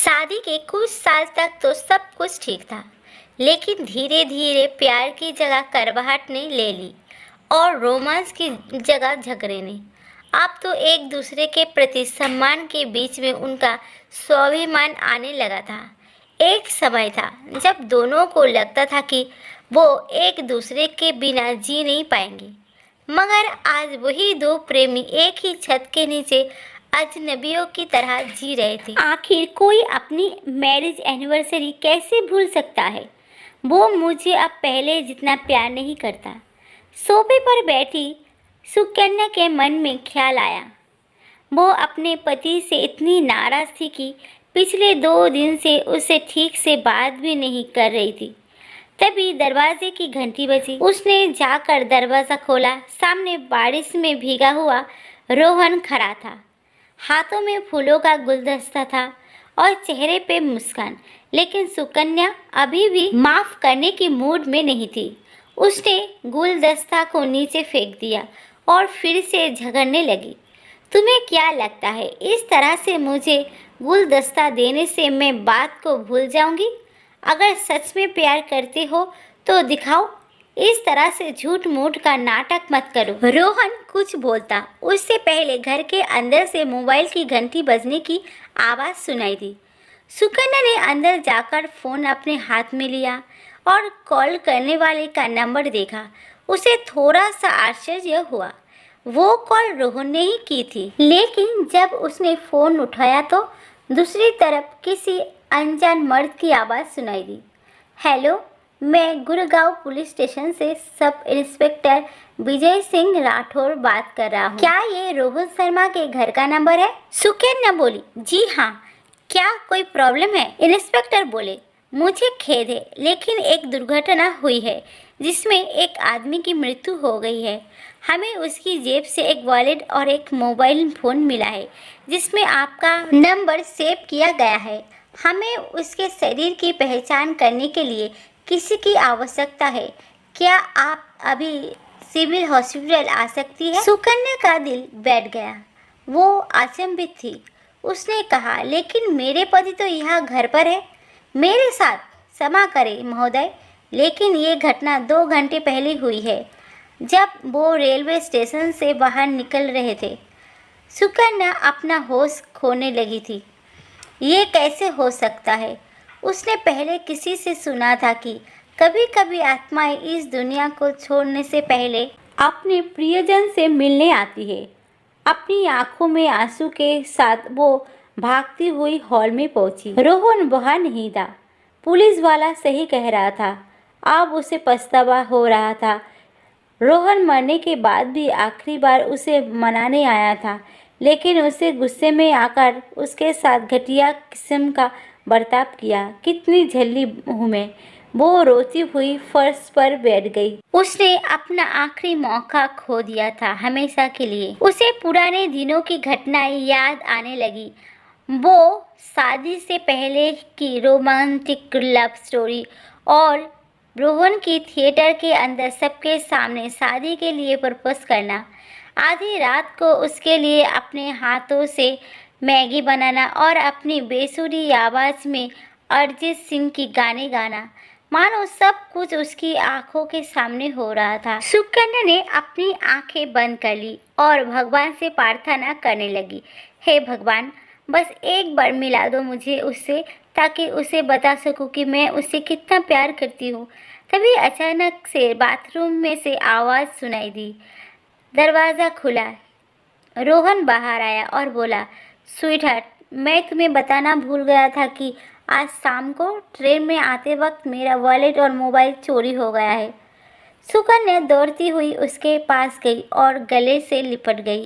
शादी के कुछ साल तक तो सब कुछ ठीक था, लेकिन धीरे धीरे प्यार की जगह कड़वाहट ने ले ली और रोमांस की जगह झगड़े ने। अब तो एक दूसरे के प्रति सम्मान के बीच में उनका स्वाभिमान आने लगा था। एक समय था जब दोनों को लगता था कि वो एक दूसरे के बिना जी नहीं पाएंगे, मगर आज वही दो प्रेमी एक ही छत के नीचे अजनबियों की तरह जी रहे थे। आखिर कोई अपनी मैरिज एनिवर्सरी कैसे भूल सकता है? वो मुझे अब पहले जितना प्यार नहीं करता। सोफे पर बैठी सुकन्या के मन में ख्याल आया। वो अपने पति से इतनी नाराज थी कि पिछले 2 दिन से उससे ठीक से बात भी नहीं कर रही थी। तभी दरवाजे की घंटी बजी। उसने जाकर दरवाज़ा खोला। सामने बारिश में भीगा हुआ रोहन खड़ा था। हाथों में फूलों का गुलदस्ता था और चेहरे पे मुस्कान, लेकिन सुकन्या अभी भी माफ़ करने की मूड में नहीं थी। उसने गुलदस्ता को नीचे फेंक दिया और फिर से झगड़ने लगी। तुम्हें क्या लगता है इस तरह से मुझे गुलदस्ता देने से मैं बात को भूल जाऊंगी? अगर सच में प्यार करते हो तो दिखाओ, इस तरह से झूठ मूठ का नाटक मत करो। रोहन कुछ बोलता उससे पहले घर के अंदर से मोबाइल की घंटी बजने की आवाज़ सुनाई दी। सुकन्या ने अंदर जाकर फ़ोन अपने हाथ में लिया और कॉल करने वाले का नंबर देखा। उसे थोड़ा सा आश्चर्य हुआ। वो कॉल रोहन ने ही की थी, लेकिन जब उसने फ़ोन उठाया तो दूसरी तरफ किसी अनजान मर्द की आवाज़ सुनाई दी। हेलो, मैं गुड़गांव पुलिस स्टेशन से सब इंस्पेक्टर विजय सिंह राठौर बात कर रहा हूँ। क्या ये रोहन शर्मा के घर का नंबर है? सुकन्या बोली, जी हाँ। क्या कोई प्रॉब्लम है? इंस्पेक्टर बोले, मुझे खेद है, लेकिन एक दुर्घटना हुई है जिसमें एक आदमी की मृत्यु हो गई है। हमें उसकी जेब से एक वॉलेट और एक मोबाइल फ़ोन मिला है जिसमें आपका नंबर सेव किया गया है। हमें उसके शरीर की पहचान करने के लिए किसी की आवश्यकता है। क्या आप अभी सिविल हॉस्पिटल आ सकती है? सुकन्या का दिल बैठ गया। वो अचंभित थी। उसने कहा, लेकिन मेरे पति तो यहाँ घर पर है मेरे साथ। क्षमा करें महोदय, लेकिन ये घटना 2 घंटे पहले हुई है, जब वो रेलवे स्टेशन से बाहर निकल रहे थे। सुकन्या अपना होश खोने लगी थी। ये कैसे हो सकता है? उसने पहले किसी से सुना था कि कभी कभी आत्माएं इस दुनिया को छोड़ने से पहले अपने प्रियजन से मिलने आती है। अपनी आंखों में आंसू के साथ वो भागती हुई हॉल में पहुंची। रोहन वहाँ नहीं था। पुलिस वाला सही कह रहा था। अब उसे पछतावा हो रहा था। रोहन मरने के बाद भी आखिरी बार उसे मनाने आया था, लेकिन उसे गुस्से में आकर उसके साथ घटिया किस्म का बर्ताव किया। कितनी झल्ली हूँ मैं। वो रोती हुई फर्श पर बैठ गई। उसने अपना आखिरी मौका खो दिया था हमेशा के लिए। उसे पुराने दिनों की घटनाएं याद आने लगी। वो शादी से पहले की रोमांटिक लव स्टोरी और रोहन की थिएटर के अंदर सबके सामने शादी के लिए प्रपोज करना। आधी रात को उसके लिए अपने हाथों से मैगी बनाना और अपनी बेसुरी आवाज़ में अरिजीत सिंह की गाने गाना। मानो सब कुछ उसकी आंखों के सामने हो रहा था। सुकन्या ने अपनी आंखें बंद कर ली और भगवान से प्रार्थना करने लगी, हे भगवान, बस एक बार मिला दो मुझे उससे, ताकि उसे बता सकूं कि मैं उससे कितना प्यार करती हूँ। तभी अचानक से बाथरूम में से आवाज़ सुनाई दी। दरवाज़ा खुला। रोहन बाहर आया और बोला, स्वीटहार्ट, मैं तुम्हें बताना भूल गया था कि आज शाम को ट्रेन में आते वक्त मेरा वॉलेट और मोबाइल चोरी हो गया है। सुकन्या दौड़ती हुई उसके पास गई और गले से लिपट गई।